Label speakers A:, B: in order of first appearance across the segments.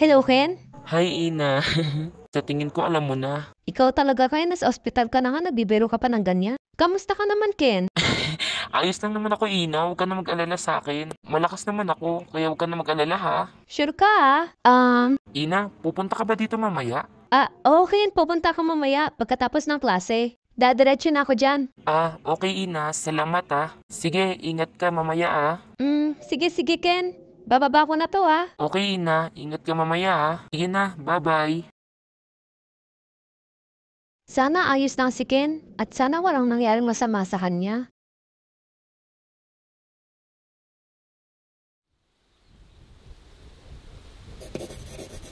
A: Hello, Ken?
B: Hi, Ina. Sa tingin ko alam mo na.
A: Ikaw talaga, Ken? Nasa ospital ka na nga, nagbibiro ka pa ng ganyan? Kamusta ka naman, Ken?
B: Ayos lang naman ako, Ina. Huwag ka na mag-alala sa akin. Malakas naman ako, kaya huwag ka na mag-alala ha.
A: Sure ka, ah?
B: Ina, pupunta ka ba dito mamaya?
A: Okay, pupunta ka mamaya pagkatapos ng klase. Dadiretso na ako dyan.
B: Okay, Ina. Salamat ha. Sige, ingat ka mamaya ha.
A: Sige, Ken. Bababa ko na to, ah.
B: Okay, Ina. Ingat ka mamaya ha. Sige na, bye-bye.
A: Sana ayos lang si Ken at sana walang nangyaring masama sa kanya.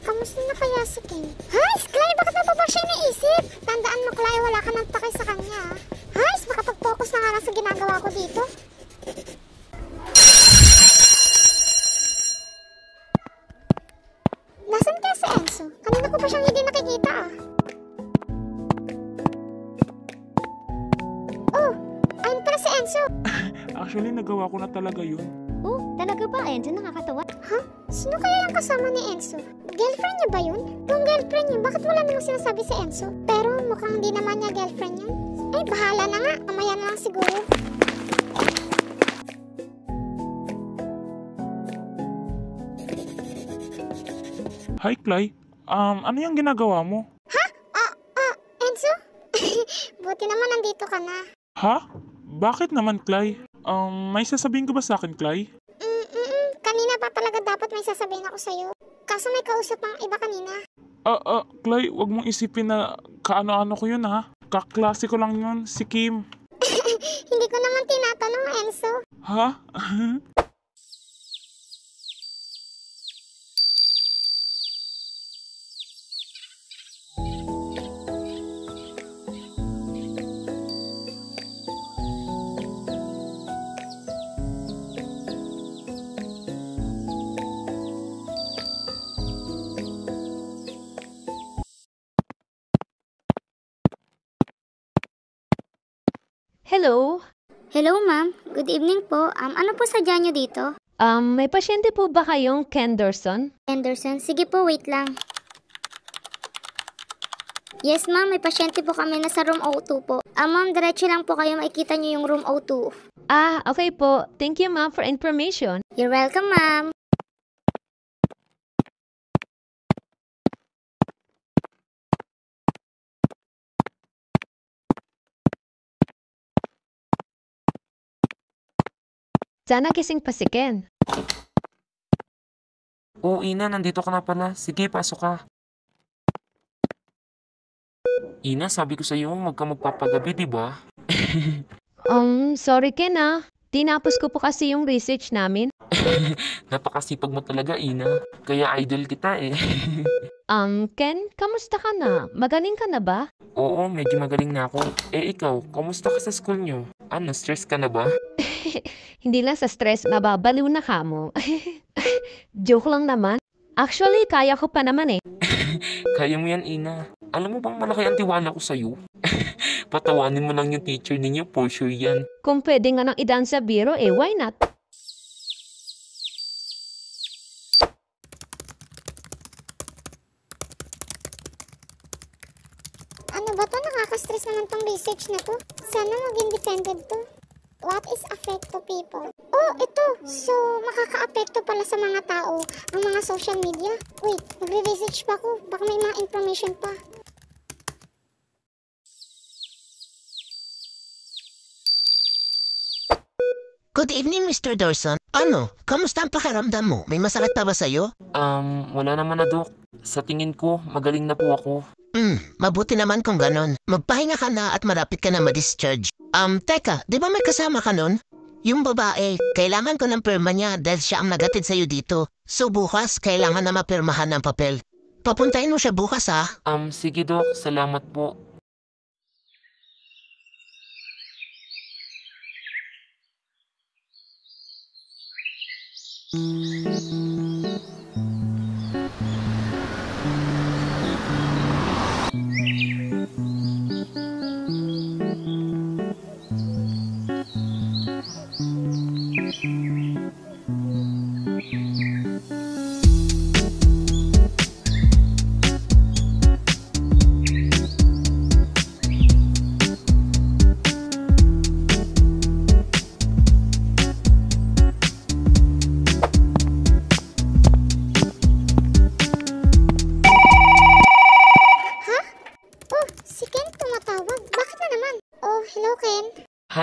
C: Kamusta na kaya si Ken? Hais, Clay, bakit na ba siya naisip? Tandaan mo, Clay, wala ka nang takay sa kanya. Hais, makapag-focus na nga lang sa ginagawa ko dito. Nasaan kaya si Enzo? Kanina ko pa siyang hindi nakikita ah. Oh, ayun pala si Enzo.
D: Actually, nagawa ko na talaga yun.
C: Oh, talaga ba, Enzo? Nakakatawa. Ha? Sino kaya yung kasama ni Enzo? Girlfriend niya ba yun? Kung girlfriend niya, bakit wala namang sinasabi si Enzo? Pero mukhang hindi naman niya girlfriend yun. Ay, bahala na nga. Mamaya na lang siguro.
D: Hi, Clay. Ano yung ginagawa mo?
C: Enzo? Buti naman nandito ka na.
D: Ha? Bakit naman, Clay? May sasabihin ka ba sa akin, Clay?
C: Kanina pa talaga dapat may sasabihin ako sa'yo. Kaso may kausap ang iba kanina.
D: Clay, wag mong isipin na kaano-ano ko yun, ha? Kaklase ko lang yun, si Kim.
C: Hindi ko naman tinatanong, Enzo.
D: Ha?
A: Hello?
C: Hello, ma'am. Good evening po. Ano po sadya niyo dito?
A: May pasyente po ba kayong Kenderson?
C: Anderson, sige po, wait lang. Yes, ma'am. May pasyente po kami na sa room O2 po. Ma'am, diretso lang po kayo makikita niyo yung room O2.
A: Okay po. Thank you, ma'am, for information.
C: You're welcome, ma'am.
A: Sana gising pa si Ken.
B: Ina, nandito ka na pala. Sige, pasok ka. Ina, sabi ko sa'yo, huwag ka magpapagabi, di ba?
A: Sorry, Ken, ah. Tinapos ko po kasi yung research namin.
B: Napakasipag mo talaga, Ina. Kaya idol kita eh.
A: Ken, kamusta ka na? Magaling ka na ba?
B: Oo, medyo magaling na ako. Ikaw, kamusta ka sa school nyo? Stress ka na ba?
A: Hindi lang sa stress, nababaliw na ka mo. Joke lang naman. Actually, kaya ko pa naman eh.
B: Kaya mo yan, Ina. Alam mo bang malaki ang tiwala ko sa'yo? Patawanin mo lang yung teacher ninyo, for sure yan.
A: Kung pwede nga nang idaan sa biro, why not?
C: Ano ba to? Nakaka-stress naman tong research na to. Sana maging dependent to. What is affect to people? Oh, ito! So, makaka-apekto pala sa mga tao ang mga social media. Wait, nagre-research pa ako. Baka may mga information pa.
E: Good evening, Mr. Dawson. Kamusta ang pakiramdam mo? May masakit pa ba sa'yo?
B: Wala naman na, Dok. Sa tingin ko, magaling na po ako.
E: Mabuti naman kung ganon. Magpahinga ka na at malapit ka na ma-discharge. Teka, di ba may kasama ka nun? Yung babae, kailangan ko ng pirma niya dahil siya ang nagatid sa'yo dito. So bukas, kailangan na mapirmahan ng papel. Papuntahin mo siya bukas, ha?
B: Sige, Dok. Salamat po.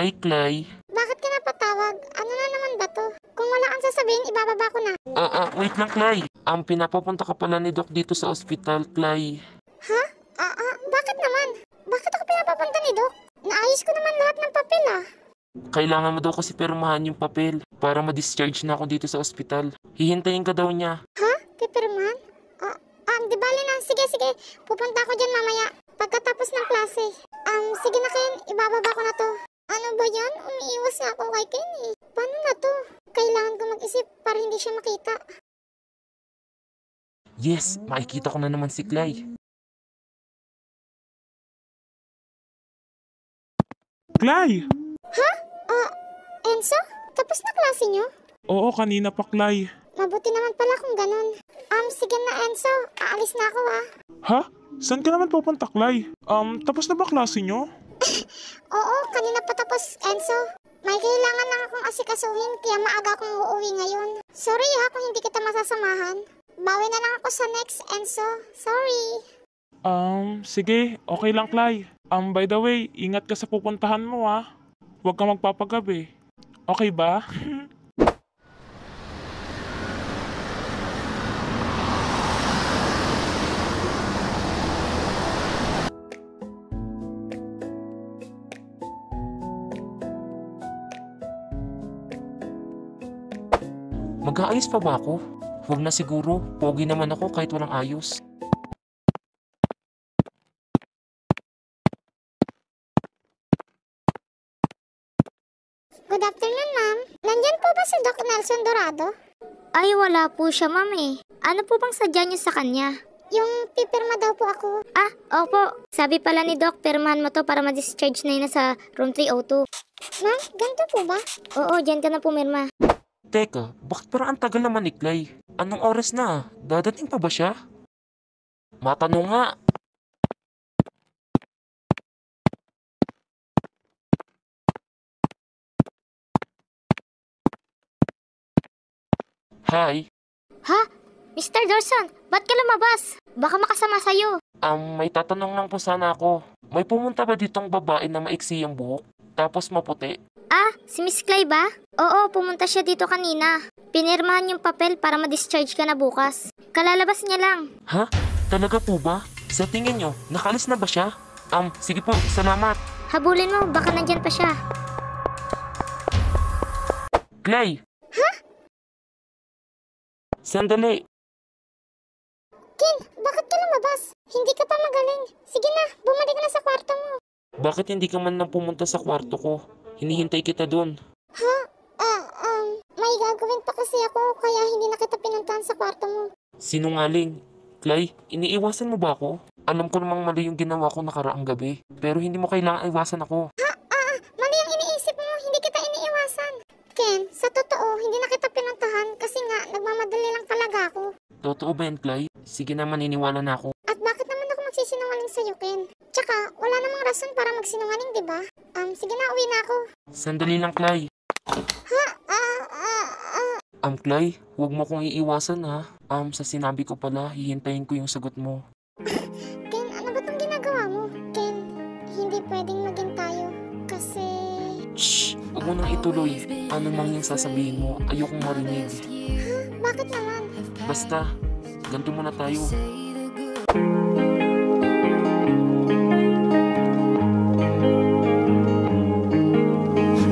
B: Hi, Clay.
C: Bakit ka napatawag? Ano na naman ba to? Kung wala kang sasabihin, ibababa ko na.
B: Wait lang, Clay. Pinapapunta ka pala ni Doc dito sa ospital, Clay.
C: Ha? Bakit naman? Bakit ako pinapapunta ni Doc? Naayos ko naman lahat ng papel
B: Kailangan mo daw kasi pirmahan yung papel para ma-discharge na ako dito sa ospital. Hihintayin ka daw niya.
C: Ha? Pepperman? Di bali na. Sige. Pupunta ako dyan mamaya. Pagkatapos ng klase. Sige na Ken. Ibababa ko na to. Ano ba yan? Umiiwas na ako kay Ken Paano na to? Kailangan ko mag-isip para hindi siya makita.
B: Yes, makikita ko na naman si Clay.
D: Clay!
C: Enzo? Tapos na klase nyo?
D: Oo, kanina pa, Clay.
C: Mabuti naman pala kung ganun. Sige na Enzo. Aalis na ako
D: Ha? Saan ka naman pupunta, Clay? Tapos na ba klase nyo?
C: Oo, kanina pa tapos Enzo. May kailangan lang akong asikasuhin kaya maaga akong uuwi ngayon. Sorry kung hindi kita masasamahan. Bawi na lang ako sa next Enzo. Sorry.
D: Sige. Okay lang, Clay. By the way, ingat ka sa pupuntahan mo, Huwag ka magpapagabi. Okay ba?
B: Mag-aayos pa ba ako? Huwag na siguro. Pogi naman ako kahit walang ayos.
C: Good afternoon, ma'am. Nandyan po ba si Doc Nelson Dorado?
F: Ay, wala po siya, ma'am Ano po bang sadya niyo sa kanya?
C: Yung pipirma daw po ako.
F: Opo. Sabi pala ni Doc, pirmahan mo to para ma-discharge na yun sa room 302.
C: Ma'am, ganito po ba?
F: Oo, dyan ka na pumirma.
B: Teka, bakit parang ang tagal naman ni Clay? Anong oras na? Dadating pa ba siya? Matanong nga. Hi.
F: Ha? Mr. Dawson, ba't ka lumabas? Baka makasama sa'yo.
B: May tatanong lang po sana ako. May pumunta ba ditong babae na maiksi ang buhok? Tapos maputi?
F: Si Miss Clay ba? Oo, pumunta siya dito kanina. Pinirmahan yung papel para ma-discharge ka na bukas. Kalalabas niya lang.
B: Ha? Talaga po ba? Sa tingin nyo, nakalis na ba siya? Sige po, salamat.
F: Habulin mo, baka nandyan pa siya.
B: Clay!
C: Ha?
B: Sandali.
C: Ken, bakit ka lumabas? Hindi ka pa magaling. Sige na, bumalik na sa kwarto mo.
B: Bakit hindi ka man lang pumunta sa kwarto ko? Hinihintay kita doon.
C: Ha? May gagawin pa kasi ako kaya hindi na kita pinuntahan sa kwarto mo.
B: Sinungaling. Clay, iniiwasan mo ba ako? Alam ko namang mali yung ginawa ko nakaraang gabi. Pero hindi mo kailangan iwasan ako.
C: Mali ang iniisip mo, hindi kita iniiwasan. Ken, sa totoo, hindi na kita pinuntahan kasi nga nagmamadali lang talaga ako.
B: Totoo ba yan, Clay? Sige naman, iniwala na ako.
C: At bakit naman ako magsisinungaling sa'yo, Ken? Tsaka, wala namang rason para magsinungaling, di ba? Sige na, uwi na ako.
B: Sandali lang, Clay. Clay, huwag mo kong iiwasan ha. Sa sinabi ko pala, hihintayin ko yung sagot mo.
C: Ken, ano ba itong ginagawa mo? Ken, hindi pwedeng maging tayo. Kasi...
B: Shh! Huwag mo nang ituloy. Ano mang yung sasabihin mo, ayokong marinig.
C: Bakit naman?
B: Basta, ganito muna tayo.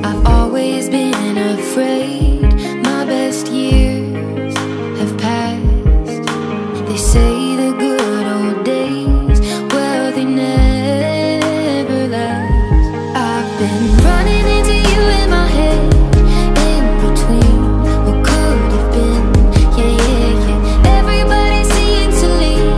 G: I've always been afraid my best years have passed. They say the good old days, well, they never last. I've been running into you in my head, in between what could have been. Yeah. Everybody seems to leave.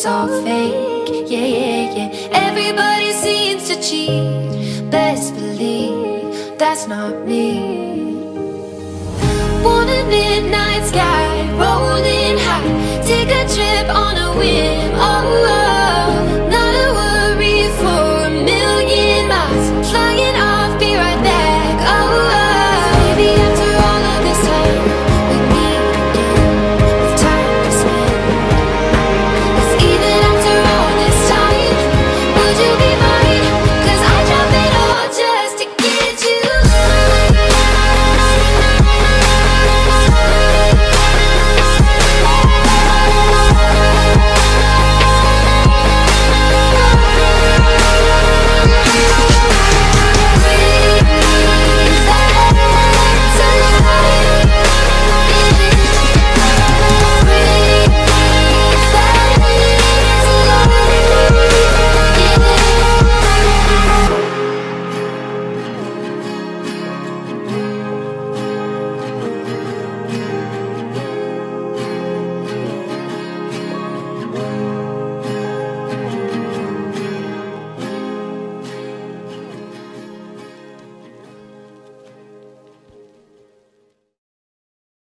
G: it's all fake. Yeah, yeah, yeah. Everybody seems to cheat. Best believe that's not me. Want a midnight sky, rolling high. Take a trip on a whim. Oh, oh.